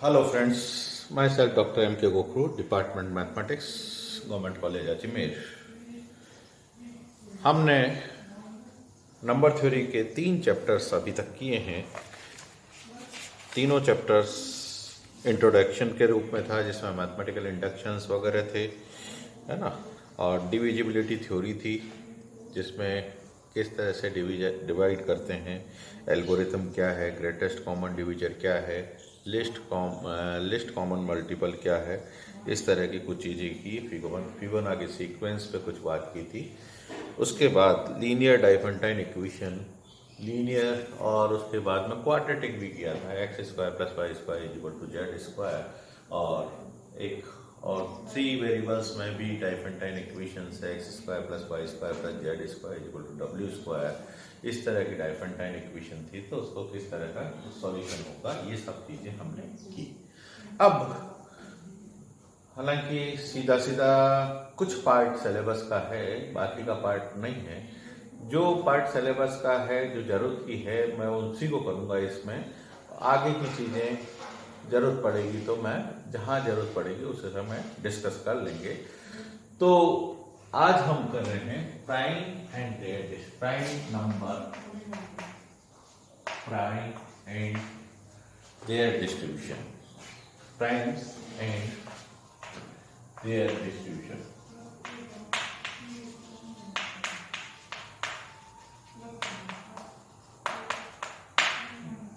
Hello friends, myself doctor M K Gokhru, department mathematics, government college Ajmer. हमने number theory के 3 chapters अभी तक किए हैं। तीनों चैप्टर्स इंट्रोडक्शन के रूप में था, जिसमें मैथमेटिकल इंडक्शंस वगैरह थे, है ना, और डिविजिबिलिटी थ्योरी थी, जिसमें किस तरह से डिवाइड करते हैं, एल्गोरिथम क्या है, ग्रेटेस्ट कॉमन डिवीजर क्या है, लिस्ट कॉमन मल्टीपल क्या है, इस तरह की कुछ चीज़ें की। फिबोनाची सीक्वेंस पे कुछ बात की थी। उसके बाद लीनियर डाइफेंटाइन इक्वेशन, लीनियर, और उसके बाद में क्वाड्रेटिक भी किया था, X square plus Y square equal to Z square, और एक और 3 वेरिएबल्स में भी डाइफेंटाइन इक्वेशंस है, X square plus Y square plus Z square equal to W square. इस तरह की डाइफेंटाइन इक्वेशन थी, तो उसको किस तरह का सॉल्यूशन होगा, ये सब चीज़ें हमने की। अब हालांकि सीधा सीधा कुछ पार्ट सिलेबस का है, बाकी का पार्ट नहीं है। जो पार्ट सिलेबस का है, जो ज़रूरत की है, मैं उसी को करूँगा। इसमें आगे की चीज़ें ज़रूरत पड़ेगी तो मैं जहाँ ज़रूरत पड़ेगी उसे समय डिस्कस कर लेंगे। तो आज हम कर रहे हैं prime and there distribution, primes and there distribution.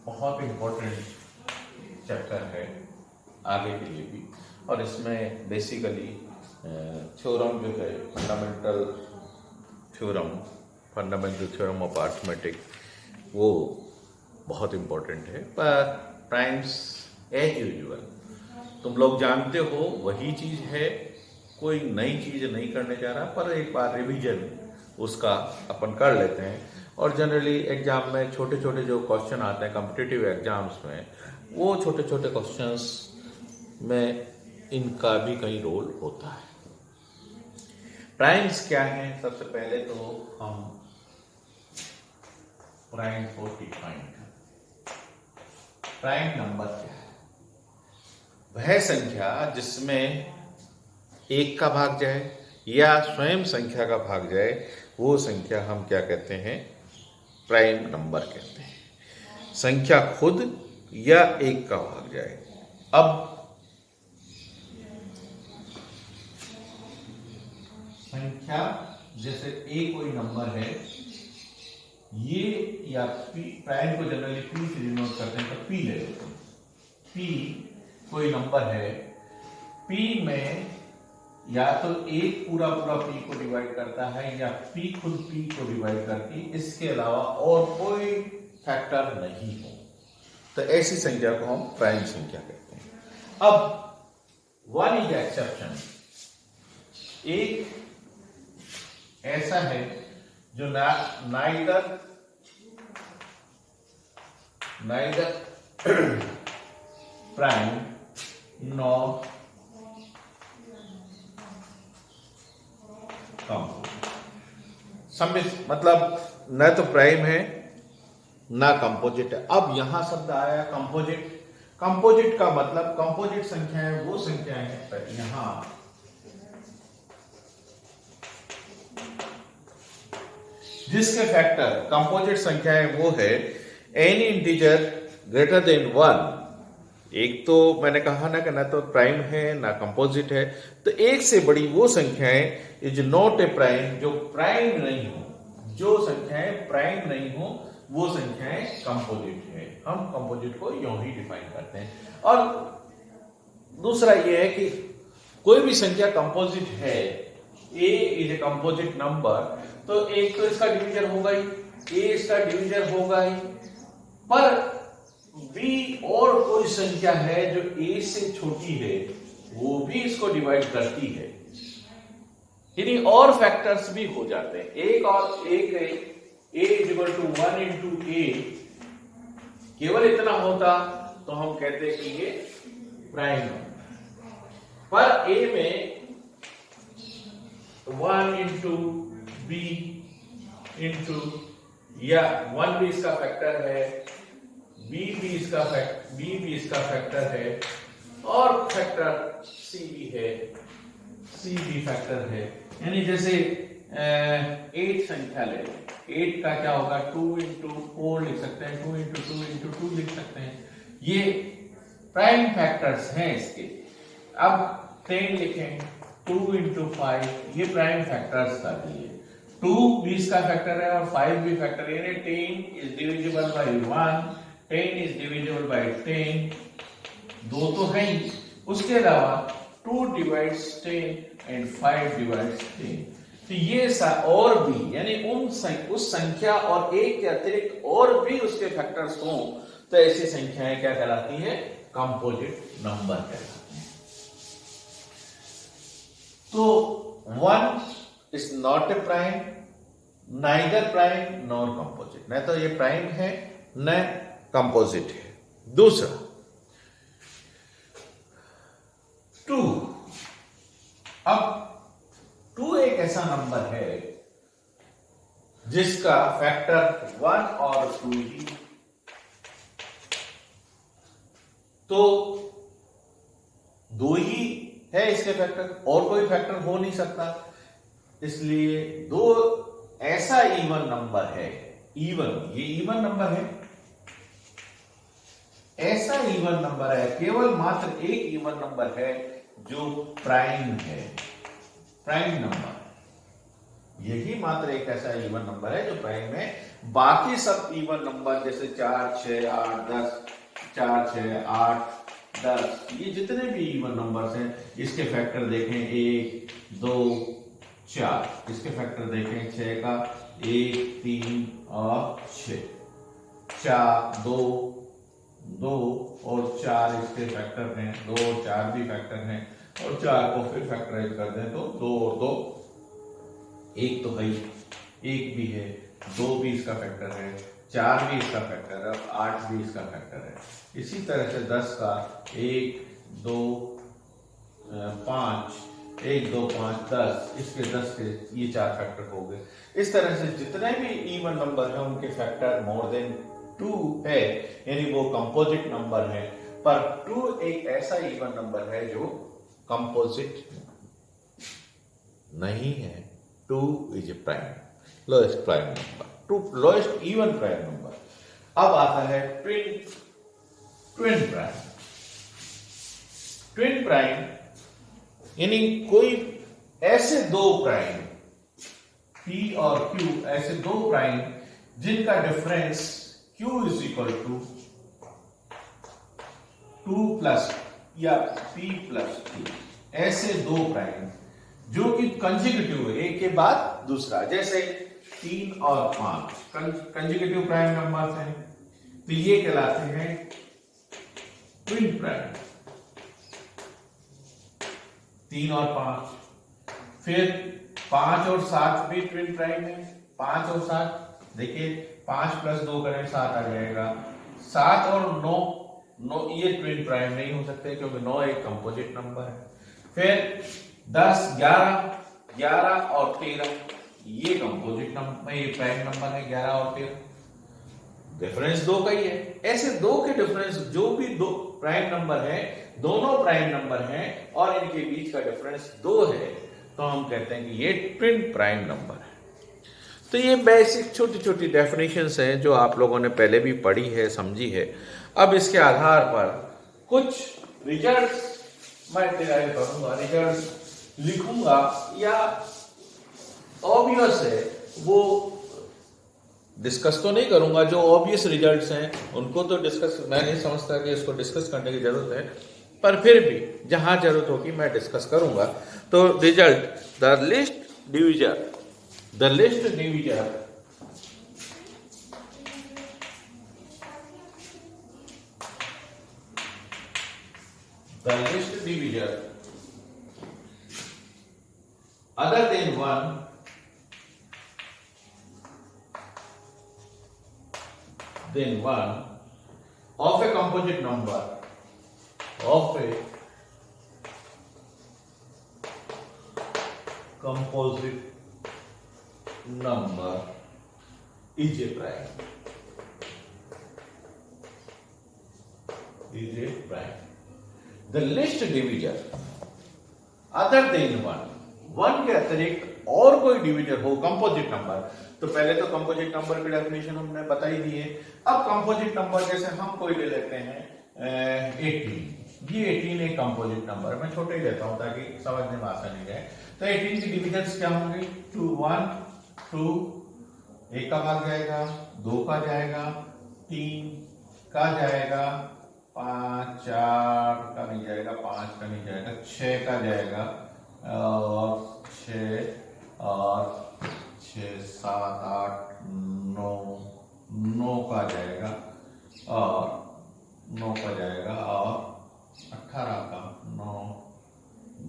बहुत इंपॉर्टेंट चैप्टर है आगे के लिए भी, और इसमें बेसिकली थ्योरम जो है, फंडामेंटल थ्योरम ऑफ अर्थमेटिक, वो बहुत इम्पोर्टेंट है। पर प्राइम्स एज यूजुअल तुम लोग जानते हो, वही चीज़ है, कोई नई चीज़ नहीं करने जा रहा, पर एक बार रिवीजन उसका अपन कर लेते हैं। और जनरली एग्जाम में छोटे छोटे जो क्वेश्चन आते हैं कॉम्पिटिटिव एग्जाम्स में, वो छोटे छोटे क्वेश्चंस में इनका भी कई रोल होता है। प्राइम्स क्या है? सबसे पहले तो हम प्राइम को डिफाइन करें। प्राइम नंबर क्या है? वह संख्या जिसमें 1 का भाग जाए या स्वयं संख्या का भाग जाए, वो संख्या हम क्या कहते हैं? प्राइम नंबर कहते हैं। संख्या खुद या 1 का भाग जाए। अब संख्या जैसे a कोई नंबर है, ये या p, प्राइम को जनरली p से डिनोट करते हैं, तो p ले लेते हैं। p कोई नंबर है, p में या तो एक पूरा p को डिवाइड करता है, या p खुद p को डिवाइड करती, इसके अलावा और कोई फैक्टर नहीं हो, तो ऐसी संख्या को हम प्राइम संख्या कहते हैं। अब वन इज एक्सेप्शन, एक ऐसा है जो नाइदर प्राइम नॉर कंपोजिट, मतलब न तो प्राइम है ना कंपोजिट है। अब यहां शब्द आया कंपोजिट। कंपोजिट का मतलब, कंपोजिट संख्याएं वो संख्याएं हैं, यहां जिसके फैक्टर, कंपोजिट संख्याएं वो है एनी इंटीजर ग्रेटर देन 1। एक तो मैंने कहा ना कि ना तो प्राइम है ना कंपोजिट है, तो एक से बड़ी वो संख्याएं इज नॉट ए प्राइम, जो प्राइम नहीं हो। जो संख्याएं प्राइम नहीं हो वो संख्याएं कंपोजिट है। हम कंपोजिट को यूं ही डिफाइन करते हैं। और दूसरा ये है कि कोई भी संख्या कंपोजिट है, a is a composite number, तो एक तो इसका डिवीजर होगा ही, a इसका डिवीजर होगा ही, पर b और कोई संख्या है जो a से छोटी है, वो भी इसको डिवाइड करती है। यानी और फैक्टर्स भी हो जाते हैं। एक और एक a is equal to 1 into a, केवल इतना होता तो हम कहते हैं कि ये प्राइम है। पर a में 1 इंटू b इंटू, या 1 भी इसका फैक्टर है, बी भी इसका फैक्टर है और फैक्टर सी भी है, सी भी फैक्टर है। यानी जैसे 8 संख्या ले, 8 का क्या होगा 2 इंटू 4 लिख सकते हैं, 2 इंटू 2 इंटू 2 लिख सकते हैं। ये प्राइम फैक्टर्स हैं इसके। अब 10 लिखें 2 इंटू 5, ये प्राइम फैक्टर्स का दिए। 2 भी इसका फैक्टर है और 5 भी फैक्टर है। 10 is divisible by 1, 10 is divisible by 10, 2 तो है ही। उसके अलावा 2 डिवाइड्स 10 एंड 5 डिवाइड्स 10। तो ये और भी, यानी उस संख्या और एक के अतिरिक्त और भी उसके फैक्टर्स हों तो ऐसी संख्याएं क्या कहलाती है, कंपोजिट नंबर कहलाती हैं। तो 1 is not a prime, neither prime nor composite, न तो ये प्राइम है न कंपोजिट है। दूसरा 2, अब 2 एक ऐसा नंबर है जिसका फैक्टर 1 और 2 ही, तो 2 ही है इसके फैक्टर, और कोई फैक्टर हो नहीं सकता। इसलिए 2 ऐसा इवन नंबर है, इवन, ये इवन नंबर है, ऐसा इवन नंबर है, केवल मात्र एक इवन नंबर है जो प्राइम है, प्राइम नंबर। यही मात्र एक ऐसा इवन नंबर है जो प्राइम है। बाकी सब इवन नंबर जैसे 4, 6, 8, 10, 4, 6, 8, 10, ये जितने भी इवन नंबर्स हैं इसके फैक्टर देखें 1, 2, 4, इसके फैक्टर देखें 6 का 1, 3 और 6, 4, 2 और 4 इसके फैक्टर हैं, 2 और 4 भी फैक्टर हैं, और 4 को फिर फैक्टराइज कर दें तो 2 और 2, 1 तो है ही, 1 भी है, 2 भी इसका फैक्टर है, 4 भी इसका फैक्टर है, 8 भी इसका फैक्टर है। इसी तरह से 10 का 1, 2, 5, 1, 2, 5, 10, इसके 10 के ये 4 फैक्टर हो गए। इस तरह से जितने भी इवन नंबर हैं उनके फैक्टर मोर देन 2 है, यानी वो कंपोजिट नंबर है। पर 2 एक ऐसा इवन नंबर है जो कंपोजिट नहीं है। 2 is a prime, lowest prime number, 2 lowest even prime number. अब आता है ट्विन प्राइम। ट्विन प्राइम यानी कोई ऐसे 2 प्राइम, P और Q, ऐसे 2 प्राइम जिनका difference Q is equal to 2 plus या P प्लस 2, ऐसे 2 प्राइम जो कि कंसेक्यूटिव है, एक के बाद दूसरा, जैसे 3 और 5 कंसेक्यूटिव प्राइम नंबर्स हैं, तो ये कहलाते हैं ट्विन प्राइम। 3 और 5, फिर 5 और 7 भी ट्विन प्राइम है। 5 और 7 देखिए, 5 प्लस 2 करें 7 आ जाएगा। 7 और 9 ये ट्विन प्राइम नहीं हो सकते क्योंकि 9 एक कंपोजिट नंबर है। फिर 10, 11 और 13 ये कंपोजिट नंबर, ये प्राइम नंबर है 11 और 13, डिफरेंस 2 का ही है। ऐसे 2 के डिफरेंस जो भी 2 प्राइम नंबर है, दोनों प्राइम नंबर हैं और इनके बीच का डिफरेंस 2 है, तो हम कहते हैं कि ये ट्विन प्राइम नंबर है। तो ये बेसिक छोटी छोटी डेफिनेशंस हैं जो आप लोगों ने पहले भी पढ़ी है, समझी है। अब इसके आधार पर कुछ रिजल्ट्स मैं डिराइव करूंगा, रिजल्ट्स लिखूंगा, या ऑब्वियस है वो डिस्कस तो नहीं करूंगा। जो ऑब्वियस रिजल्ट्स हैं उनको तो डिस्कस, मैं नहीं समझता कि इसको डिस्कस करने की जरूरत है, पर फिर भी जहां जरूरत होगी मैं डिस्कस करूंगा। तो result, the list division other than 1 of a composite number is a prime. Is a prime. The list divisor other than one के अतिरिक्त और कोई डिविजर हो कंपोजिट नंबर, तो पहले तो कंपोजिट नंबर की डेफिनेशन हमने बता ही दी है। अब कंपोजिट नंबर जैसे हम कोई ले लेते हैं 18, ये 18 एक कंपोजिट नंबर, मैं छोटे ही लेता हूं ताकि समझने में आसानी रहे। तो 18 की डिविजन्स क्या होंगी? 2 1 2, एक का भाग जाएगा, 2 का जाएगा, 3 का जाएगा, 5 4 का नहीं जाएगा, 5 का नहीं जाएगा, 6 का जाएगा, और 6 और 6 7 8 9 का जाएगा, और 9 का जाएगा, और 18 का 9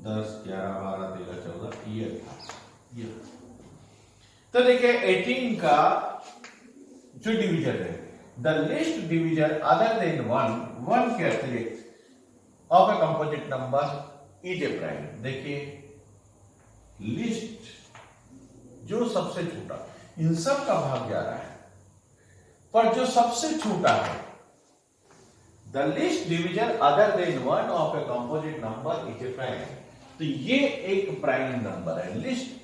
10 11 12 13 14 ये था ये। तो देखिए 18 का जो डिवीजन है, the list division other than one के अतिरिक्त of a composite number is a prime. देखिए लिस्ट जो सबसे छोटा, इन सब का भाग जा रहा है, पर जो सबसे छोटा है, the list division other than one of a composite number is a prime. तो ये एक प्राइम नंबर है। लिस्ट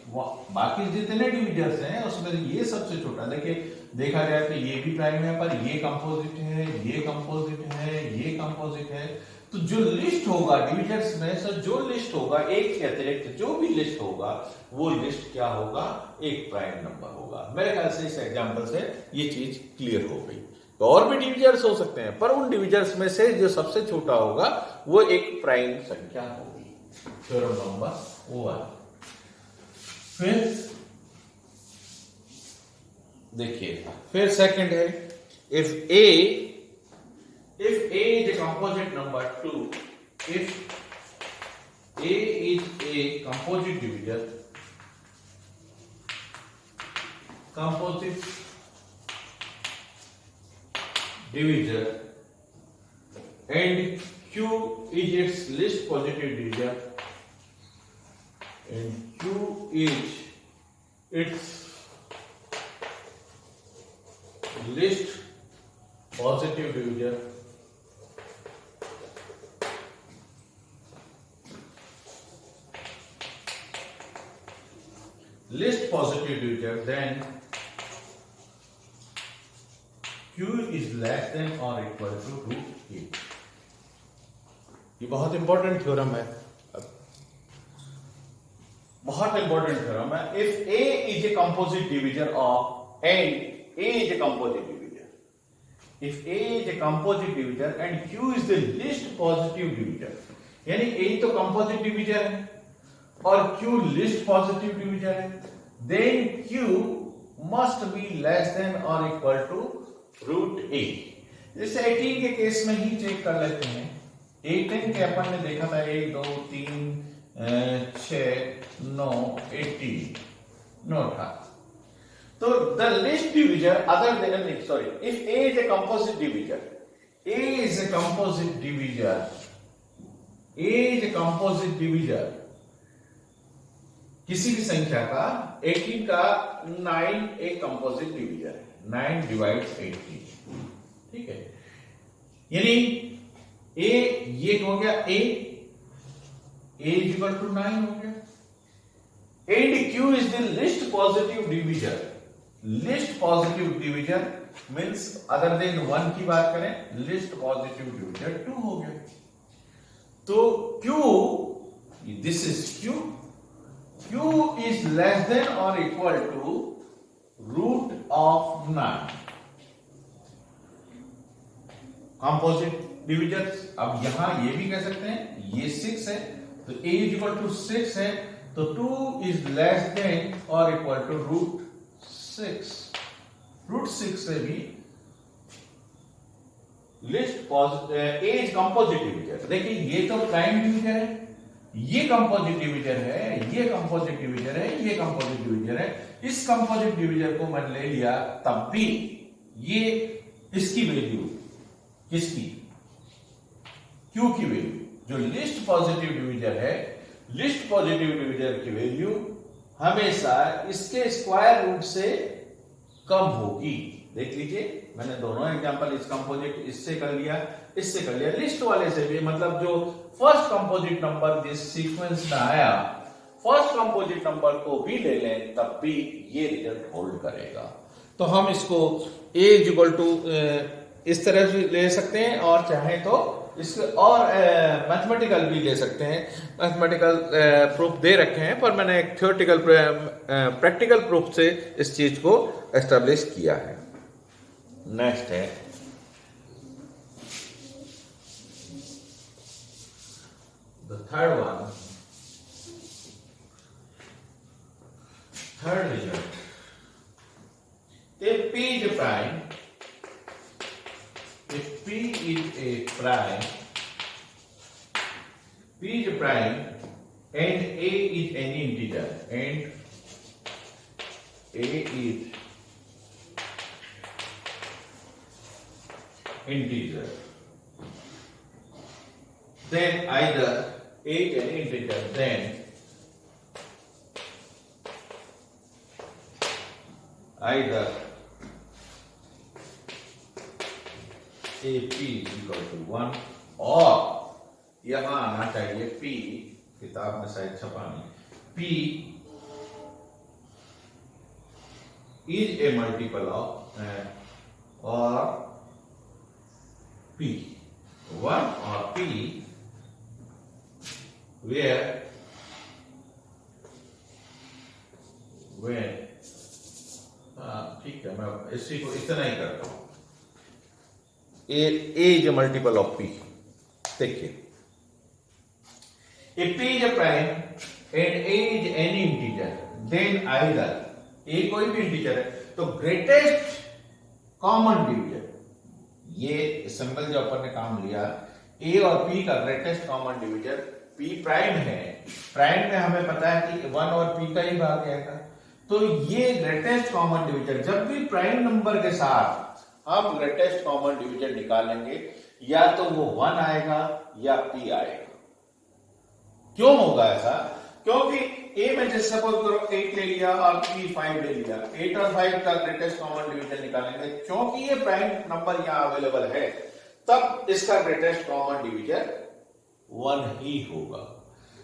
बाकी जितने डिविजर्स हैं उसमें ये सबसे छोटा। देखिए देखा जाए तो ये भी प्राइम है, पर ये कंपोजिट है, ये कंपोजिट है, ये कंपोजिट है। तो जो लिस्ट होगा डिविजर्स में से, जो लिस्ट होगा एक के अतिरिक्त जो भी लिस्ट होगा, वो लिस्ट क्या होगा? एक प्राइम नंबर होगा। मेरे ख्याल से इस एग्जांपल से ये चीज क्लियर हो गई। तो और भी डिविजर्स हो सकते हैं, पर उन डिविजर्स में से जो सबसे छोटा होगा वो एक प्राइम संख्या होगी। Theorem number 1। फिर देखिए, फिर सेकंड है, if A is a composite number 2, if A is a composite division, and Q is its least positive divisor, and Q is its least positive divisor, then Q is less than or equal to √8। ये बहुत important theorem है, बहुत important theorem है। If A is a composite divisor of and A is a composite divisor, if A is a composite divisor and Q is the least positive divisor, यानी A तो composite divisor है और Q least positive divisor है, then Q must be less than or equal to √8। जैसे 18 के case में ही check कर लेते हैं। 18 के अपन ने देखा था 1 2 3 6 9 18 नो था। तो the list divisor other than, sorry, if A is a composite divisor, A is a composite divisor, A is a composite divisor किसी भी संख्या का, 18 का 9 एक कंपोजिट डिविजर है, 9 डिवाइड्स 18, ठीक है। यानी A ये हो गया A इज इक्वल टू 9 हो गया, and Q is the least positive divisor. Least positive divisor means other than 1 की बात करें, लिस्ट पॉजिटिव डिविजर 2 हो गया। तो Q, this is Q, Q is less than or equal to √9। Composite divisors, अब यहां ये भी कह सकते हैं, ये 6 है तो A is equal to 6 है, तो 2 is less than or equal to √6। √6 से भी least positive A is composite divisor. देखिए ये तो प्राइम डिविजर है, ये कंपोजिट डिविजर है, ये कंपोजिट डिविजर है, ये कंपोजिट डिविजर है। इस कंपोजिट डिविजर को मैंने ले लिया, तब भी ये इसकी वैल्यू, किसकी? Q की वैल्यू, जो लिस्ट पॉजिटिव डिविजर है, लिस्ट पॉजिटिव डिविजर की वैल्यू हमेशा इसके स्क्वायर रूट से कम होगी। देख लीजिए, मैंने दोनों एग्जांपल इस कंपोजिट इससे कर लिया, इससे कर लिया, लिस्ट वाले से भी, मतलब जो फर्स्ट कंपोजिट नंबर जिस सीक्वेंस में आया फर्स्ट कंपोजिट नंबर को भी ले लें तब भी ये रिजल्ट होल्ड करेगा। तो हम इसको a इक्वल टू इस तरह से ले सकते हैं और चाहें तो इसके और मैथमेटिकल भी ले सकते हैं। मैथमेटिकल प्रूफ दे रखे हैं पर मैंने एक थियोरेटिकल प्रैक्टिकल प्रूफ से इस चीज को एस्टेब्लिश किया है। नेक्स्ट है the third one, third result, if P is a prime, if P is a prime, P is a prime and A is any integer, and A is integer, then either A is any integer, then either AP is equal to 1 और यहां आना चाहिए P, किताब में शायद छपा नहीं, P is a multiple of or P 1 or P where ठीक है, मैं इसी को इतना ही करता हूं, A is a multiple of P। देखिए if P is a prime and A is any integer, then either A कोई भी इंटीजर है तो ग्रेटेस्ट कॉमन डिवीजर, ये सिंबल जो अपन ने काम लिया A और P का greatest common divisor P prime है, प्राइम में हमें पता है कि 1 और P का ही भाग आएगा, तो ये ग्रेटेस्ट कॉमन डिवीजर, जब भी प्राइम नंबर के साथ हम ग्रेटेस्ट कॉमन डिवीजर निकालेंगे या तो वो 1 आएगा या P आएगा। क्यों होगा ऐसा? क्योंकि A में जैसे सपोज करो 8 ले लिया और P 5 ले लिया, 8 और 5 का ग्रेटेस्ट कॉमन डिवीजर निकालेंगे, क्योंकि ये प्राइम नंबर यहाँ अवेलेबल है तब इसका ग्रेटेस्ट कॉमन डिवीजर 1 ही होगा।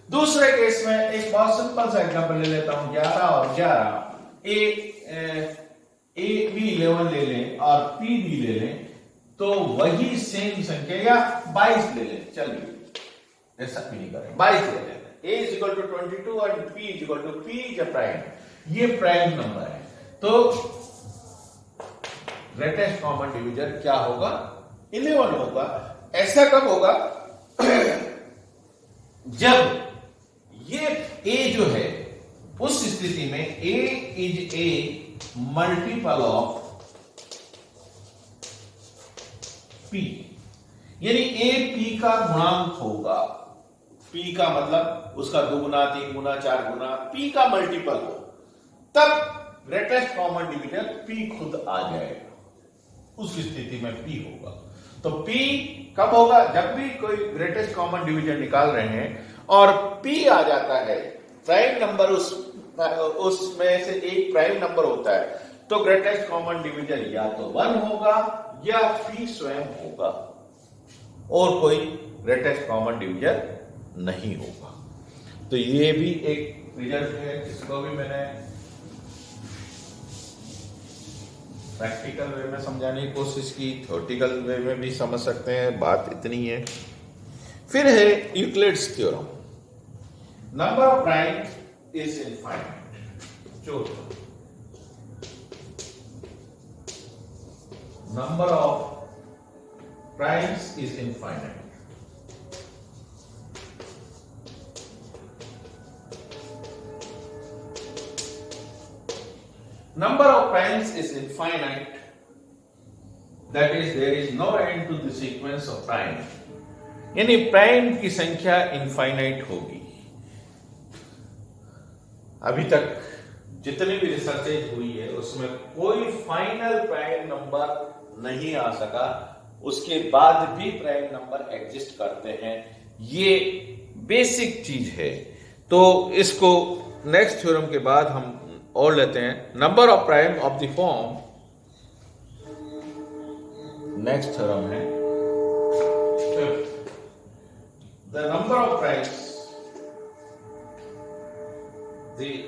दूसरे केस में एक बहुत सिंपल सा एग्जांपल ले लेता हूं, 11 और 11, A भी 11 ले लें और P भी ले लें तो वही सेम संख्या, या 22 ले लें, चलिए ऐसा भी नहीं करें, 22 ले लें, A is equal to 22 और P is equal to P is a prime, ये प्राइम नंबर है, तो ग्रेटेस्ट कॉमन डिवीजर क्या होगा? 11 होगा। ऐसा कब होगा? जब ये A जो है उस स्थिति में A is a multiple of P, यानी A P का गुणांक होगा, P का मतलब उसका 2 गुना 3 गुना 4 गुना P का मल्टीपल हो, तब ग्रेटेस्ट कॉमन डिवीजर P खुद आ जाएगा, उस स्थिति में P होगा। तो P कब होगा? जब भी कोई ग्रेटेस्ट कॉमन डिवीजर निकाल रहे हैं और P आ जाता है, प्राइम नंबर उसमें से एक प्राइम नंबर होता है, तो ग्रेटेस्ट कॉमन डिवीजर या तो 1 होगा या P स्वयं होगा, और कोई ग्रेटेस्ट कॉमन डिवीजर नहीं होगा। तो ये भी एक रिजल्ट है, इसको भी मैंने प्रैक्टिकल वे में समझाने की कोशिश की, थ्योरेटिकल वे में भी समझ सकते हैं, बात इतनी है। फिर है Euclid's theorem, number of prime is infinite. चौथा, number of primes is infinite. Number of primes is infinite, that is there is no end to the sequence of prime, यानी प्राइम की संख्या इनफाइनाइट होगी। अभी तक जितनी भी रिसर्चेज हुई है उसमें कोई फाइनल प्राइम नंबर नहीं आ सका, उसके बाद भी प्राइम नंबर एग्जिस्ट करते हैं, ये बेसिक चीज है। तो इसको नेक्स्ट थ्योरम के बाद हम और लेते हैं, number of prime of the form, next theorem है of primes, the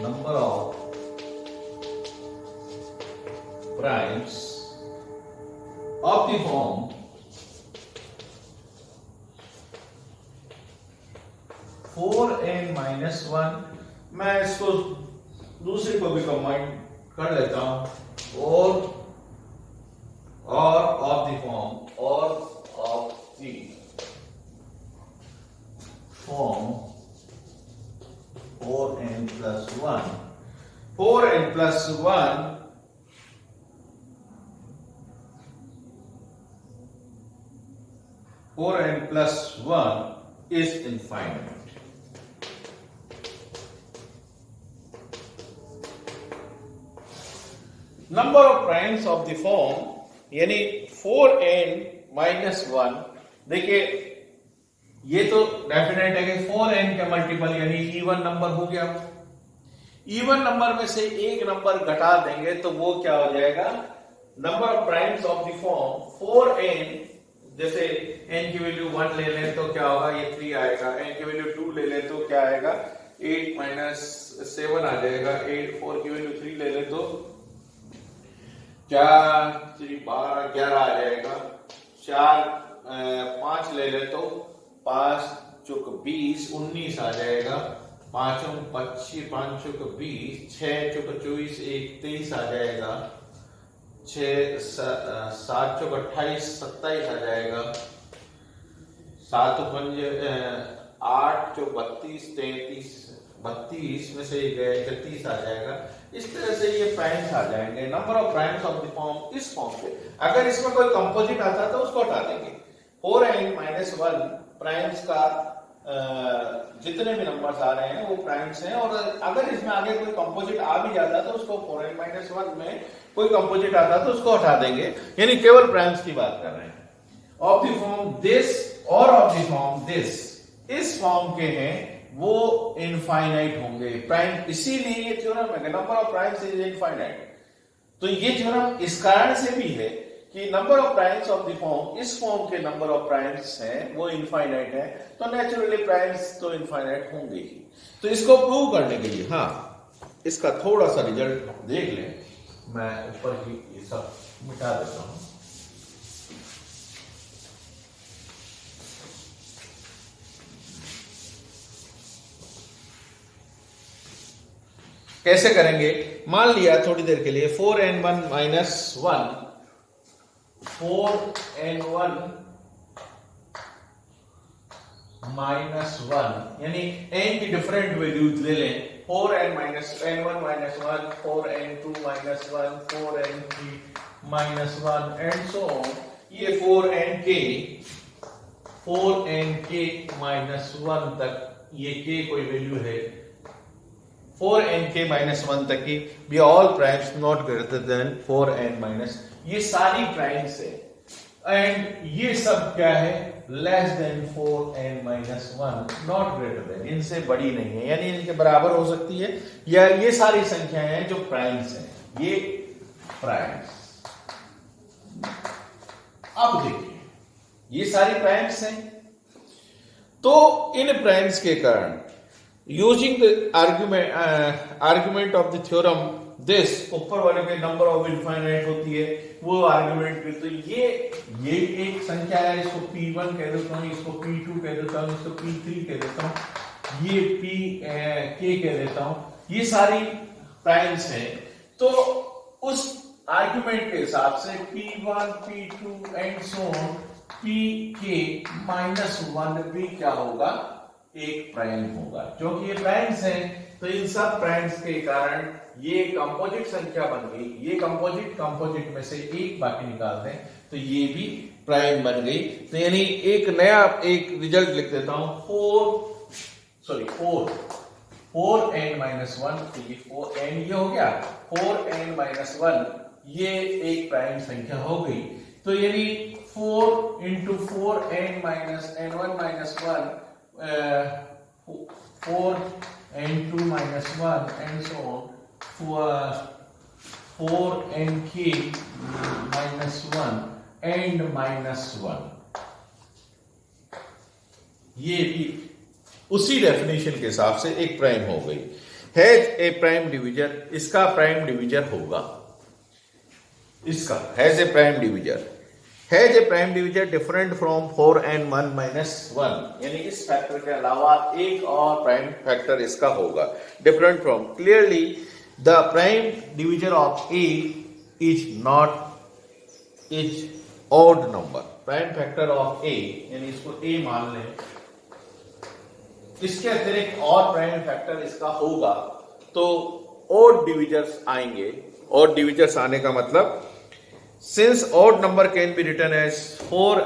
number of primes of the form 4n minus 1, मैं इसको दूसरे को भी कंबाइन कर लेता हूं, और ऑफ द फॉर्म, और of the form 4n plus 1, 4n plus 1 4n plus 1 is infinite. Number of primes of the form यानी 4n minus 1, देखिए ये तो डेफिनेट है कि 4n के मल्टीपल यानी इवन नंबर हो गया। इवन नंबर में से एक नंबर घटा देंगे तो वो क्या हो जाएगा, number of primes of the form 4n, जैसे n की वैल्यू 1 ले लें तो क्या होगा, ये 3 आएगा, n की वैल्यू 2 ले लें तो क्या आएगा, 8 minus 7 आ जाएगा, 8, 4 की वैल्यू 3 ले लें तो 4, 3, 12, 11 आ जाएगा, 4, 5 ले लें तो 5 चौक 20, 19 आ जाएगा, 5 25, 5 चौक 20, 6 चौक 24, 23 आ जाएगा, 7 चौक 28, 27 आ जाएगा, 7 8 चौक 32, 33, 32 में से गए 31 आ जाएगा। इस तरह से ये प्राइम्स आ जाएंगे, number of primes of the form इस फॉर्म पे। अगर इसमें कोई कंपोजिट आता तो उसको हटा देंगे। 4n minus 1 प्राइम्स का जितने भी नंबर्स आ रहे हैं वो प्राइम्स हैं, और अगर इसमें आगे कोई कंपोजिट आ भी जाता तो उसको 4n minus 1 में कोई कंपोजिट आता तो उसको हटा देंगे, यानी केवल प्राइम्स की बात कर रहे हैं। ऑफ द फॉर्म दिस और ऑफ द फॉर्म दिस, इस फॉर्म के हैं वो इनफाइनाइट होंगे प्राइम, इसीलिए ये थ्योरम है number of primes is infinite. तो ये थ्योरम इस कारण से भी है कि number of primes of the form, इस फॉर्म के नंबर ऑफ प्राइम्स हैं वो इनफाइनाइट है, तो नेचुरली प्राइम्स तो इनफाइनाइट होंगे ही। तो इसको प्रूव करने के लिए इसका थोड़ा सा रिजल्ट देख लें, मैं ऊपर ही ये सब मिटा देता हूं। कैसे करेंगे, मान लिया थोड़ी देर के लिए 4n1 minus 1, 4n1 minus 1 यानी n की डिफरेंट वैल्यूज ले लें, 4n minus n1 minus 1, 4n2 minus 1, 4n3 minus 1 and so on। ये 4nk minus 1 तक ये k कोई वैल्यू है, 4nk minus 1 तक की भी all primes not greater than 4n minus, ये सारी प्राइम्स है, एंड ये सब क्या है, less than 4n minus 1, not greater than, इनसे बड़ी नहीं है, यानी इनके बराबर हो सकती है, या ये सारी संख्याएं हैं जो प्राइम्स हैं, ये प्राइम्स। अब देखिए ये सारी प्राइम्स हैं, तो इन प्राइम्स के कारण using the argument of the theorem this, ऊपर वाले के नंबर ऑफ इनफाइनाइट होती है वो आर्ग्यूमेंट पे, तो ये एक संख्या है, इसको P1 कह देता हूं, इसको P2 कह देता हूं, इसको P3 कह देता हूं, ये Pk कह देता हूं, ये सारी प्राइम्स हैं। तो उस आर्ग्यूमेंट के हिसाब से P1, P2 and so on, Pk minus 1 भी क्या होगा, एक प्राइम होगा, क्योंकि ये प्राइम्स हैं, तो इन सब प्राइम्स के कारण ये कंपोजिट संख्या बन गई, ये कंपोजिट में से एक बाकी निकाल दें तो ये भी प्राइम बन गई। तो यानी एक नया एक रिजल्ट लिख देता हूं, 4n minus 1, तो ये 4n ये हो गया, 4n minus 1 ये एक प्राइम संख्या हो गई। तो यानी 4 into 4n minus n1 minus 1, 4n2 minus 1 and so on, 4nk minus 1 and -1, ये भी उसी डेफिनेशन के हिसाब से एक प्राइम हो गई। हैज ए प्राइम डिवीजर, इसका प्राइम डिवीजर होगा, इसका has a prime divisor, has a prime divisor different from 4n1 -1, यानी इस फैक्टर के अलावा एक और प्राइम फैक्टर इसका होगा, different from. Clearly the prime divisor of a is not is odd number. Prime factor of a, यानी इसको ए मान लें, इसके अतिरिक्त और प्राइम फैक्टर इसका होगा तो ऑड डिविजर्स आएंगे। ऑड डिविजर्स आने का मतलब, since odd number can be written as 4,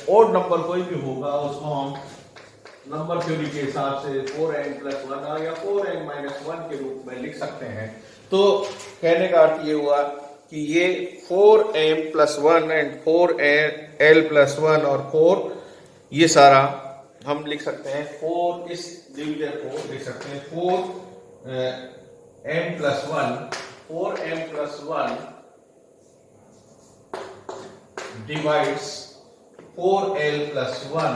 odd number कोई भी होगा उसको हम नंबर थ्योरी के हिसाब से 4n+1 या 4n-1 के रूप में लिख सकते हैं। तो कहने का अर्थ ये हुआ कि ये 4m+1 एंड 4l+1 और 4, ये सारा हम लिख सकते हैं 4, इस डिवीजर को लिख सकते हैं 4m+1 डिवाइड्स 4l+1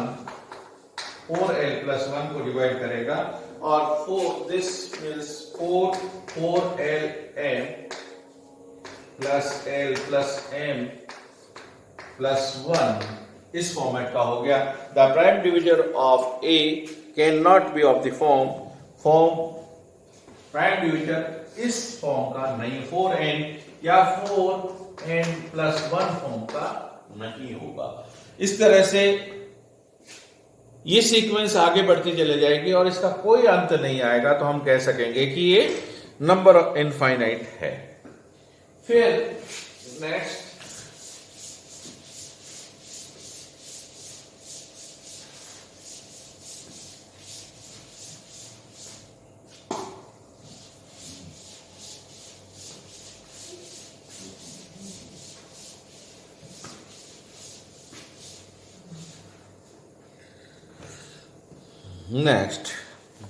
को डिवाइड करेगा, और 4 this means 4lm plus l plus m plus 1 इस फॉर्मेट का हो गया। The prime divisor of A can not be of the form prime divisor इस फॉर्म का नहीं, 4n या 4n+1 फॉर्म का नहीं होगा। इस तरह से ये सीक्वेंस आगे बढ़ती चले जाएगी और इसका कोई अंत नहीं आएगा, तो हम कह सकेंगे कि ये नंबर इनफाइनाइट है। फिर नेक्स्ट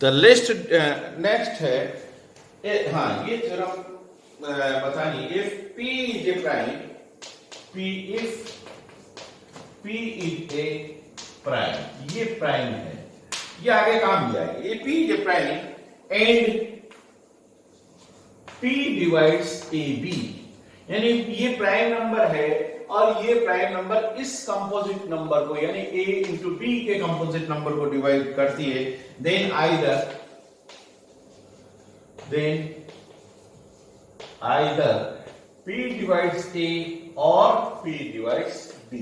द लिस्ट नेक्स्ट है, हाँ ये थ्योरम बतानी, if P is a prime, if P is a prime, ये प्राइम है, ये आगे काम दिया है, ये P is a prime and P divides AB, यानी ये प्राइम नंबर है और ये प्राइम नंबर इस कंपोजिट नंबर को, यानी A इंटू B के कंपोजिट नंबर को डिवाइड करती है, then either P divides A और P डिवाइड्स B।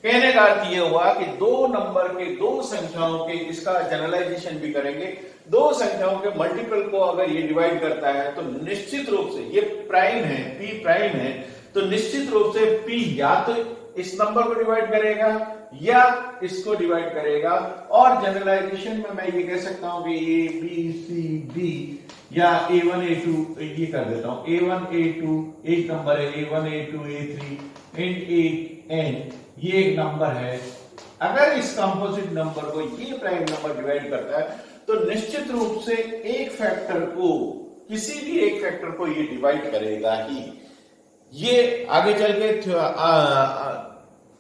कहने का अर्थ ये हुआ कि दो नंबर के, दो संख्याओं के, इसका जनरलाइजेशन भी करेंगे, दो संख्याओं के मल्टीपल को अगर ये डिवाइड करता है तो निश्चित रूप से ये प्राइम है, P प्राइम है, तो निश्चित रूप से P या तो इस नंबर को डिवाइड करेगा या इसको डिवाइड करेगा। और जनरलाइजेशन में मैं ये कह सकता हूं कि A B C D या A1 A2, ये कर देता हूं A1 A2 एक नंबर है, A1 A2 A3 and AN ये एक नंबर है। अगर इस कंपोजिट नंबर को ये प्राइम नंबर डिवाइड करता है तो निश्चित रूप से एक फैक्टर को, किसी भी एक फैक्टर को ये डिवाइड करेगा ही। ये आगे चल के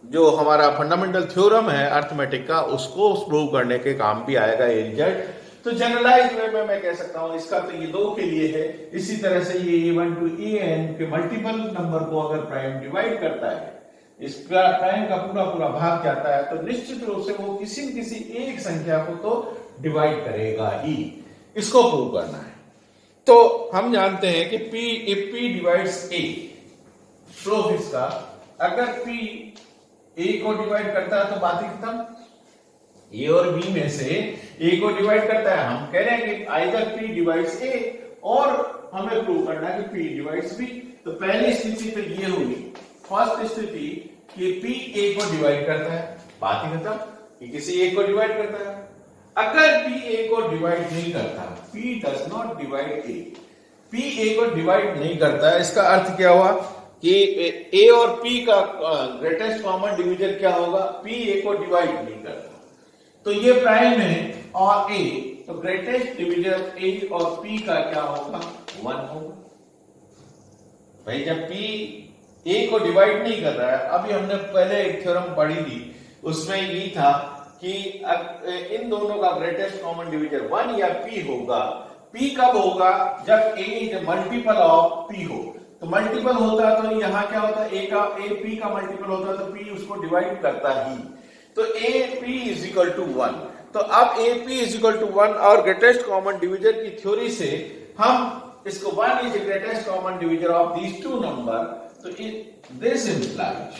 जो हमारा फंडामेंटल थ्योरम है अर्थमेटिक का, उसको प्रूव करने के काम भी आएगा ये रिजल्ट। तो जनरलाइज वे में मैं कह सकता हूं इसका तो ये दो के लिए है। इसी तरह से ये A1 टू AN के मल्टीपल नंबर को अगर प्राइम डिवाइड करता है, इसका प्राइम का पूरा भाग जाता है, तो निश्चित रूप से वो किसी न किसी एक संख्या को तो डिवाइड करेगा ही। इसको प्रूव करना है। तो हम जानते हैं कि P डिवाइड्स A, प्रूफ इसका, अगर P A को डिवाइड करता है तो बात ही खत्म। A और B में से A को डिवाइड करता है, हम कह रहे हैं कि आइदर P डिवाइड्स A, और हमें प्रूव करना है कि P डिवाइड्स B। तो पहली स्थिति तो ये हुई, फर्स्ट स्थिति कि P A को डिवाइड करता है, बात ही खत्म, कि किसी एक को डिवाइड करता है। अगर P A को डिवाइड नहीं करता, P does not divide A, P A को डिवाइड नहीं करता है, इसका अर्थ क्या हुआ कि A और P का ग्रेटेस्ट कॉमन डिवीजर क्या होगा, P A को डिवाइड नहीं करता, तो ये प्राइम है और A, तो ग्रेटेस्ट डिवीजर A और P का क्या होगा, 1 होगा। भाई जब P ए को डिवाइड नहीं कर रहा है। अभी हमने पहले एक थ्योरम पढ़ी थी, उसमें ये था कि इन दोनों का ग्रेटेस्ट कॉमन डिविजन 1 या p होगा। p कब होगा? जब a is multiple of p हो। तो मल्टीपल होता है तो यहाँ क्या होता है, a p का मल्टीपल होता है तो p उसको डिवाइड करता ही। तो a p is equal to 1। तो अब a p is equal to 1 और ग्रेटेस्ट कॉमन डिविजन की थ्योरी से हम इसको 1 is greatest common division of these two number. तो this implies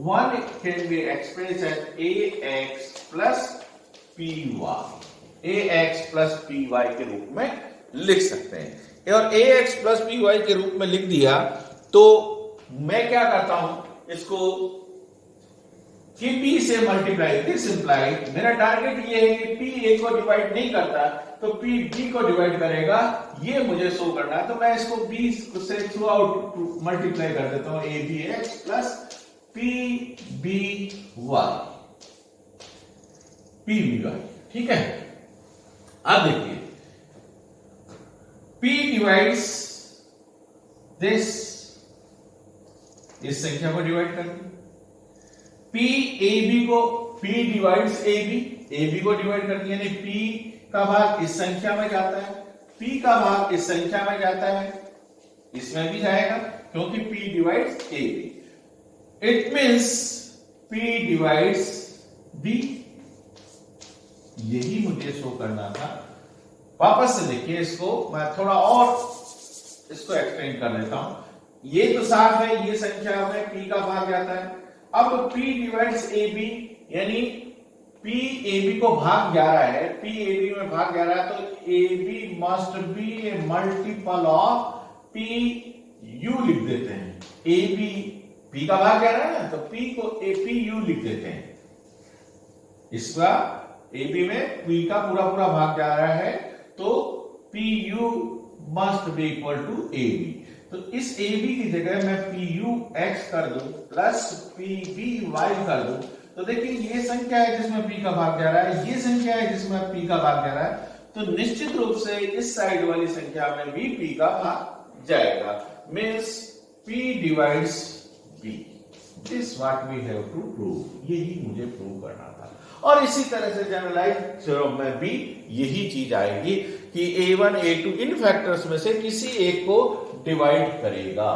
1 can be expressed as ax plus py, ax plus py के रूप में लिख सकते हैं। और ax plus py के रूप में लिख दिया तो मैं क्या करता हूं इसको कि p से मल्टीप्लाई। दिस इंप्लाइज मेरा टारगेट ये है कि p a को डिवाइड नहीं करता तो p b को डिवाइड करेगा, ये मुझे शो करना है। तो मैं इसको b से थ्रू आउट मल्टीप्लाई कर देता हूं, a b x plus p b y, p b y। ठीक है, अब देखिए p डिवाइड्स दिस, इस संख्या को डिवाइड कर दिया। p ab को, p डिवाइड्स ab को डिवाइड कर दिया, यानी p का भाग इस संख्या में जाता है, p का भाग इस संख्या में जाता है, इसमें भी जाएगा क्योंकि p divides ab। It means p divides b। यही मुझे शो करना था। वापस से देखिए इसको, मैं थोड़ा और इसको एक्सप्लेन कर देता हूं। ये तो साफ है, ये संख्या में p का भाग जाता है। अब p डिवाइड्स ab, यानी p ab को भाग जा रहा है, p ab में भाग जा रहा है, तो ab must be A multiple of p u लिख देते हैं। ab p का भाग जा रहा है ना, तो p को p u लिख देते हैं। इसका ab में p का पूरा पूरा भाग जा रहा है तो p u must be equal to ab। तो इस ab की जगह मैं p u x कर दूं प्लस p b y कर दूं, तो देखिए ये संख्या है जिसमें p का भाग जा रहा है, ये संख्या है जिसमें p का भाग जा रहा है, तो निश्चित रूप से इस साइड वाली संख्या में भी p का भाग जाएगा। Means p divides b। This what we have to prove, यही मुझे प्रूव करना था। और इसी तरह से जनरलाइज थ्योरम में भी यही चीज आएगी कि a1 a2 इन फैक्टर्स में से किसी एक को डिवाइड करेगा।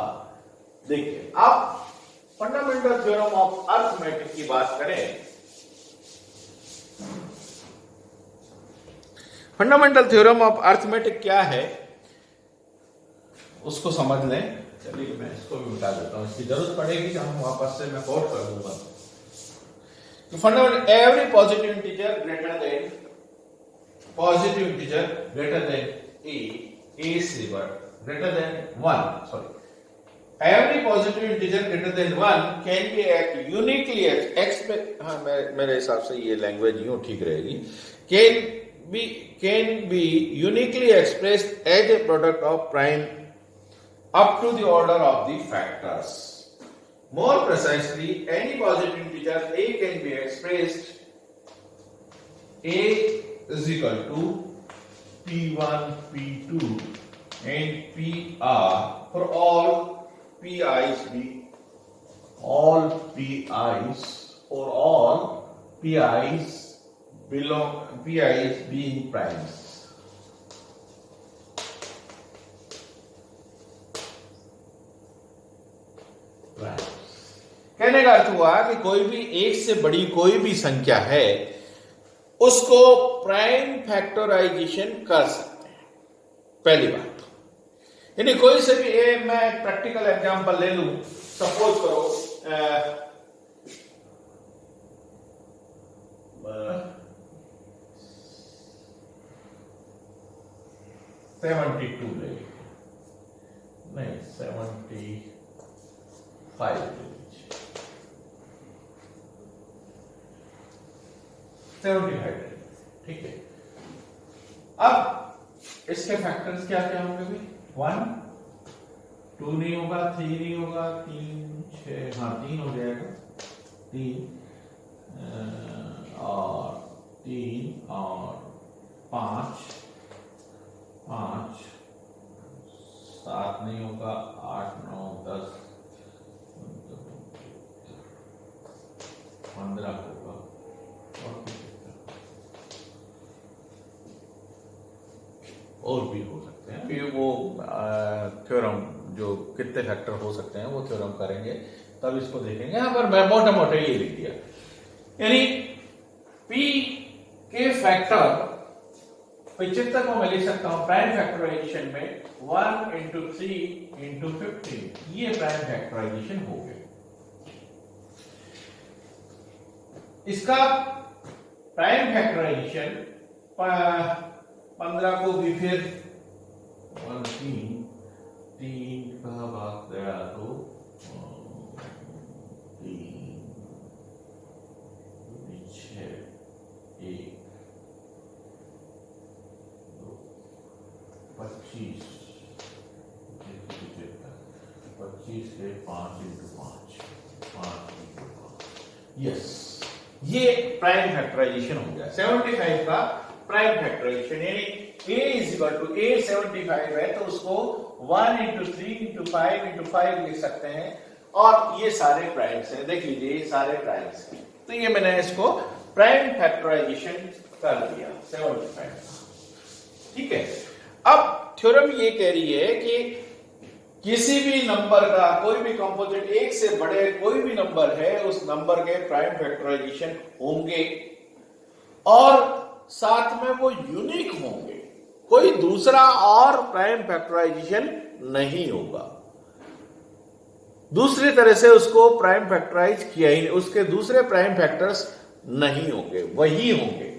देखिए अब फंडामेंटल थ्योरम ऑफ अर्थमेटिक की बात करें। फंडामेंटल थ्योरम ऑफ अर्थमेटिक क्या है उसको समझ लें। चलिए मैं इसको भी मिटा देता हूं, इसकी जरूरत पड़ेगी तो हम वापस से मैं कोट कर दूंगा। तो fundamental every positive integer greater than a से greater than 1, sorry, every positive integer greater than 1 can be uniquely मेरे हिसाब से ये लैंग्वेज यूं ठीक रहेगी, can be uniquely expressed as a product of prime up to the order of the factors. More precisely, any positive integer a can be expressed a is equal to p1, p2 and pr for all pi's being primes. कहने का अर्थ हुआ कि कोई भी एक से बड़ी कोई भी संख्या है उसको प्राइम फैक्टराइजेशन कर सकते हैं, पहली बात। यानी कोई से भी मैं प्रैक्टिकल एग्जांपल ले लूं, सपोज करो 72 ले, नहीं 75 ले, 75, ठीक है। अब इसके फैक्टर्स क्या क्या होंगे भाई? 1, 2 नहीं होगा, 3 नहीं होगा, 3, 6, हाँ 3 हो जाएगा, 3 और 5, 7 नहीं होगा, 8, 9, 10, 15 होगा और भी हो सकते हैं। ये वो थ्योरम जो कितने फैक्टर हो सकते हैं वो थ्योरम करेंगे तब इसको देखेंगे। यहाँ पर मैं मोटा मोटा ये लिख दिया, यानी P के फैक्टर 75 को मैं लिख सकता हूं प्राइम फैक्टराइजेशन में 1 into 3 into 15, ये प्राइम फैक्टराइजेशन हो गया। इसका प्राइम फैक्टराइजेशन 15 को भी फिर 3 का भाग गया तो 25 के 5 into 5 यस, ये प्राइम फैक्टराइजेशन हो गया 75 का प्राइम फैक्टराइजेशन, यानी a is equal to a 75 है तो उसको 1 into 3 into 5 into 5 लिख सकते हैं, और ये सारे प्राइम्स हैं, देख लीजिए ये सारे प्राइम्स हैं। तो ये मैंने इसको प्राइम फैक्टराइजेशन कर दिया 75। ठीक है, अब थ्योरम ये कह रही है कि किसी भी नंबर का कोई भी कंपोजिट एक से बड़े कोई भी नंबर है उस नंबर के प्राइम फैक्टराइजेशन होंगे और साथ में वो यूनिक होंगे, कोई दूसरा और प्राइम फैक्टराइजेशन नहीं होगा। दूसरी तरह से उसको प्राइम फैक्टराइज किया ही नहीं, उसके दूसरे प्राइम फैक्टर्स नहीं होंगे, वही होंगे।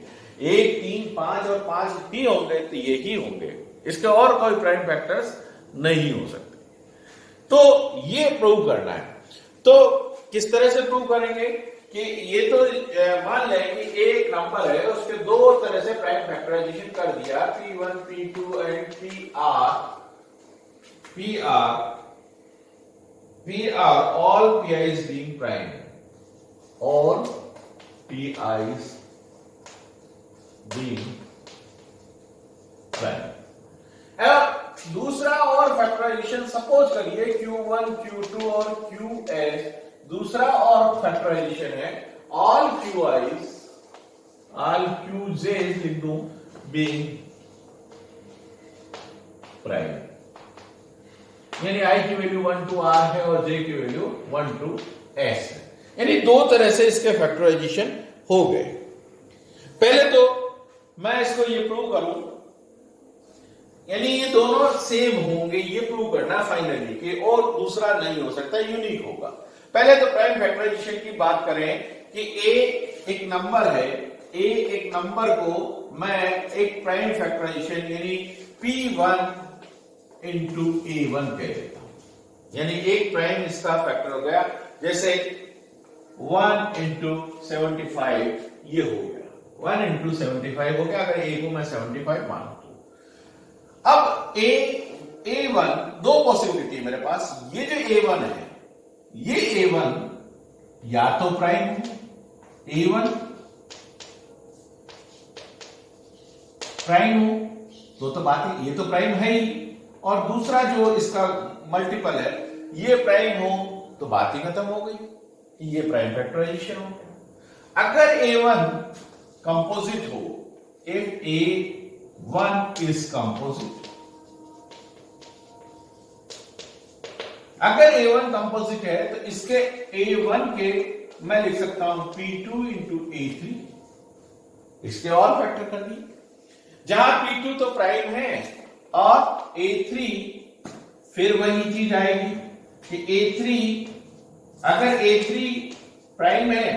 1 3 5 और 5 ही होंगे तो यही होंगे, इसके और कोई प्राइम फैक्टर्स नहीं हो सकते। तो ये प्रूव करना है। तो किस तरह से प्रूव करेंगे कि ये तो मान लें कि एक नंबर है उसके दो तरह से प्राइम फैक्टराइजेशन कर दिया, P1 P2 and PR all PI's being prime, all PI's being prime। अब दूसरा और फैक्टराइजेशन सपोज करिए Q1 Q2 और QS, दूसरा और फैक्टराइजेशन है all QJ's लिख दूं being prime, यानी I की वैल्यू 1 to R है और J की वैल्यू 1 to S है, यानी दो तरह से इसके फैक्टराइजेशन हो गए। पहले तो मैं इसको ये प्रूव करूं, यानी ये दोनों सेम होंगे, ये प्रूव करना फाइनली कि और दूसरा नहीं हो सकता, यूनिक होगा। पहले तो प्राइम फैक्टराइजेशन की बात करें कि a एक नंबर है, a एक नंबर को मैं एक प्राइम फैक्टराइजेशन यानी P1 into A1 कह देता हूं, यानी एक प्राइम इसका फैक्टर हो गया, जैसे 1 into 75 ये हो गया, 1 into 75 हो गया, अगर a को मैं 75 मानूं। अब A1 दो पॉसिबिलिटी है मेरे पास, ये जो A1 है ये A1 या तो प्राइम है, A1 प्राइम हो तो बात है, ये तो प्राइम है ही, और दूसरा जो इसका मल्टीपल है ये प्राइम हो तो बात ही खत्म हो गई, ये प्राइम फैक्टराइजेशन हो गया। अगर A1 कंपोजिट हो, इफ A1 इज कंपोजिट, अगर A1 कंपोजिट है तो इसके A1 के मैं लिख सकता हूं P2 into A3, इसके और फैक्टर कर दिए, जहां P2 तो प्राइम है और A3 फिर वही चीज आएगी कि A3, अगर A3 प्राइम है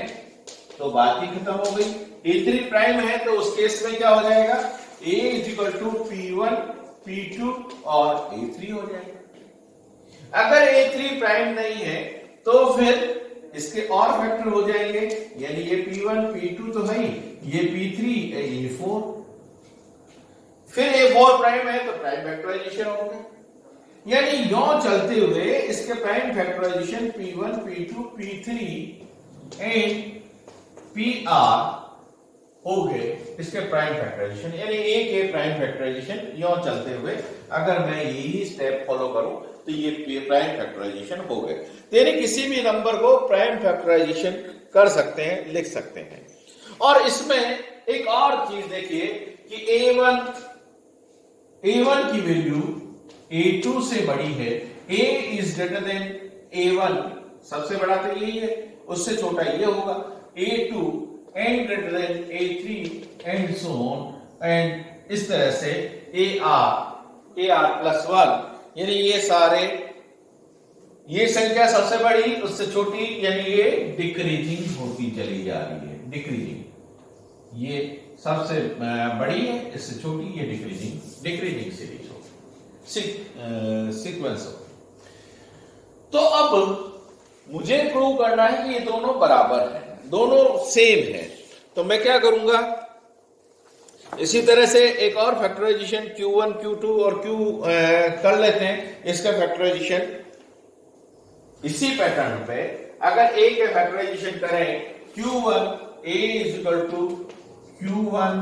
तो बात ही खत्म हो गई, A3 प्राइम है तो उस केस में क्या हो जाएगा, A is equal to P1 P2 और A3 हो जाएगा। अगर A3 प्राइम नहीं है तो फिर इसके और फैक्टर हो जाएंगे, यानी ये P1 P2 तो है ही, ये P3 ये 4, फिर A4 प्राइम है तो प्राइम फैक्टराइजेशन हो गया, यानी यों चलते हुए इसके prime factorisation P1 P2 P3 and PR हो गए इसके प्राइम फैक्टराइजेशन, यानी A के प्राइम फैक्टराइजेशन यों चलते हुए अगर मैं यही स्टेप फॉलो करूं तो ये प्राइम फैक्टराइजेशन हो गए। तो यानी किसी भी नंबर को प्राइम फैक्टराइजेशन कर सकते हैं, लिख सकते हैं। और इसमें एक और चीज देखिए कि a1 की वैल्यू a2 से बड़ी है, a is greater than a1, सबसे बड़ा तो यही है, उससे छोटा ये होगा a2 and greater than a3 and so on, and इस तरह से ar प्लस 1, यानी ये सारे, ये संख्या सबसे बड़ी उससे छोटी, यानी ये डिक्रीजिंग होती चली जा रही है, डिक्रीजिंग, ये सबसे बड़ी है इससे छोटी, ये डिक्रीजिंग सीरीज हो, सीक्वेंस हो। तो अब मुझे प्रूव करना है कि ये दोनों बराबर हैं, दोनों सेम हैं। तो मैं क्या करूंगा, इसी तरह से एक और फैक्टराइजेशन Q1, Q2 और Q कर लेते हैं। इसका फैक्टराइजेशन इसी पैटर्न पे अगर A के फैक्टराइजेशन करें, Q1 A is equal to Q1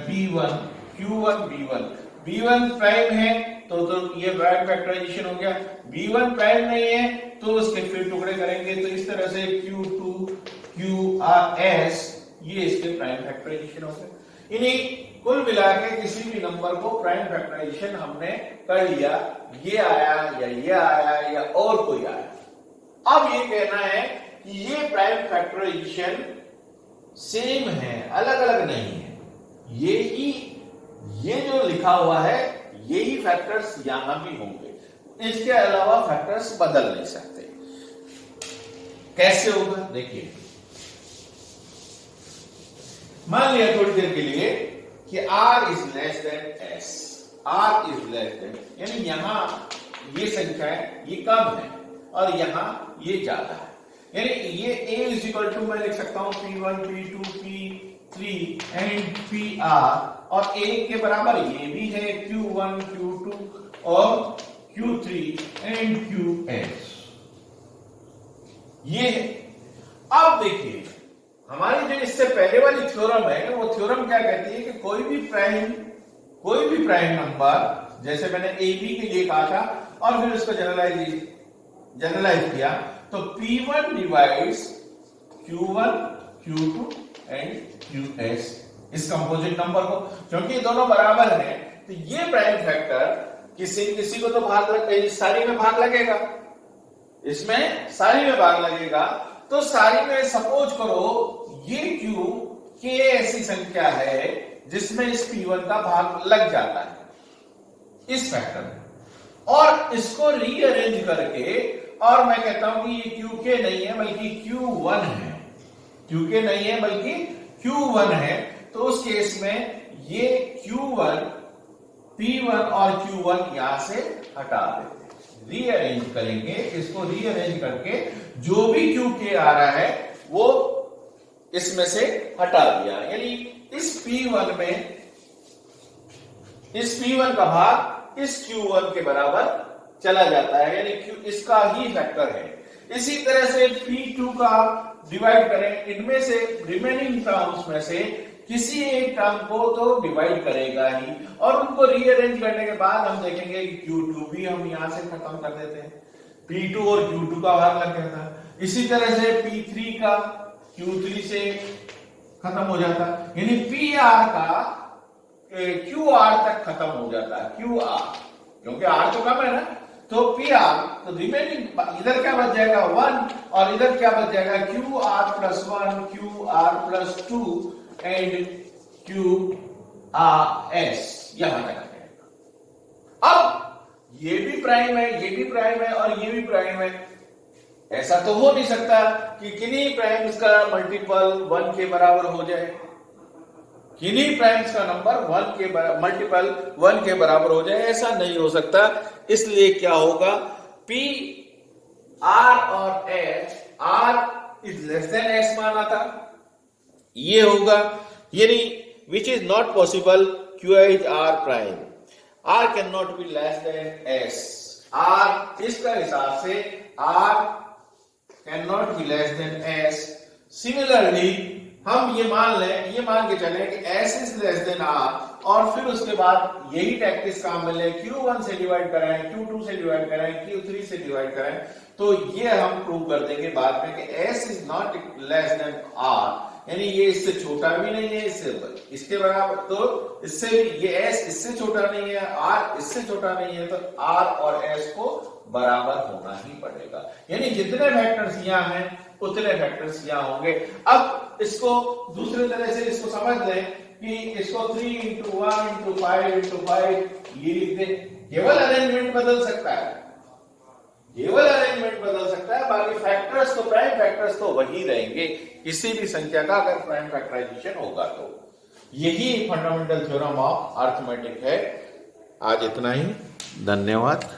B1, Q1 B1, B1 prime है तो ये प्राइम फैक्टराइजेशन हो गया, B1 प्राइम नहीं है तो उसके फिर टुकड़े करेंगे, तो इस तरह से Q2 QRS, ये इसके प्राइम फैक्टराइजेशन हो गए। इन्हीं कुल मिला के किसी भी नंबर को प्राइम फैक्टराइजेशन हमने कर लिया, ये आया या ये आया या और कोई आया। अब ये कहना है कि ये प्राइम फैक्टराइजेशन सेम है, अलग अलग नहीं है, ये जो लिखा हुआ है यही फैक्टर्स यहां भी होंगे, इसके अलावा फैक्टर्स बदल नहीं सकते। कैसे होगा देखिए, मान लिया थोड़ी देर के लिए कि R is less than S, R is less than, यानी यहां ये संख्या है ये कम है और यहां ये ज्यादा है, यानी ये A इज इक्वल टू मैं लिख सकता हूं P1 P2 P3 and PR, और A के बराबर ये भी है Q1 Q2 और Q3 एंड QS, ये है। अब देखिए हमारी जो इससे पहले वाली थ्योरम है, वो थ्योरम क्या कहती है कि कोई भी प्राइम नंबर, जैसे मैंने AB के लिए कहा था और फिर उसको जनरलाइज किया, तो P1 divides Q1 Q2 and QS, इस कंपोजिट नंबर को, क्योंकि ये दोनों बराबर हैं तो ये प्राइम फैक्टर किसी को तो सारी में भाग लगेगा, इसमें सारी में भाग लगेगा, तो सारी में सपोज करो ये Q K ऐसी संख्या है जिसमें इस P1 का भाग लग जाता है इस फैक्टर में, और इसको रीअरेंज करके, और मैं कहता हूं कि ये QK नहीं है बल्कि Q1 है, QK नहीं है बल्कि Q1 है, तो उस केस में ये Q1 P1 और Q1 यहां से हटा देते हैं, रीअरेंज करेंगे, इसको रीअरेंज करके जो भी QK आ रहा है वो इसमें से हटा दिया, यानी इस P1 का भाग इस Q1 के बराबर चला जाता है, यानी इसका ही फैक्टर है। इसी तरह से P2 का डिवाइड करें, इनमें से रिमेनिंग टर्म्स में से किसी एक टर्म को तो डिवाइड करेगा ही, और उनको रीअरेंज करने के बाद हम देखेंगे कि Q2 भी हम यहां से खत्म कर देते हैं, P2 और Q2 का भाग लग जाता है। इसी तरह से P3 का Q3 से खत्म हो जाता है, यानी PR का QR तक खत्म हो जाता है, QR, क्योंकि R तो कम है ना, तो PR, तो रिमेनिंग इधर क्या बच जाएगा 1, और इधर क्या बच जाएगा QR plus 1, QR plus 2 and QRS, यहां तक आ जाएगा। अब ये भी प्राइम है, ये भी प्राइम है और ये भी प्राइम है, ऐसा तो हो नहीं सकता कि किन्हीं प्राइम्स का मल्टीपल 1 के बराबर हो जाए, किन्हीं प्राइम्स का नंबर मल्टीपल 1 के बराबर हो जाए, ऐसा नहीं हो सकता। इसलिए क्या होगा, P R और S, R is less than S माना था, ये होगा, यानी which is not possible, Q is R prime, R can not be less than S, R इसका हिसाब से R cannot be less than S। Similarly, हम ये मान के चले कि S is less than R और फिर उसके बाद यही टैक्टिस काम में ले Q1 से डिवाइड कराएं, Q2 से डिवाइड कराएं, Q3 से डिवाइड कराएं, तो ये हम प्रूव कर देंगे बाद में कि S is not less than R, यानी ये इससे छोटा भी नहीं है, इसके बराबर, तो इससे भी ये S इससे छोटा नहीं है, R इससे छोटा नहीं है, तो R और S को बराबर होना ही पड़ेगा। यानी जितने वेक्टर्स यहाँ हैं उतने वेक्टर्स यहाँ होंगे। अब इसको दूसरे तरह से इसको समझ लें कि इसको 3 into 1 into 5 into 5 ये लिख दें, केवल अरेंजमेंट बदल सकता है, बाकी फैक्टर्स तो प्राइम फैक्टर्स तो वही रहेंगे किसी भी संख्या का अगर प्राइम फैक्टराइजेशन होगा तो। यही फंडामेंटल थ्योरम ऑफ अरिथमेटिक है। आज इतना ही, धन्यवाद।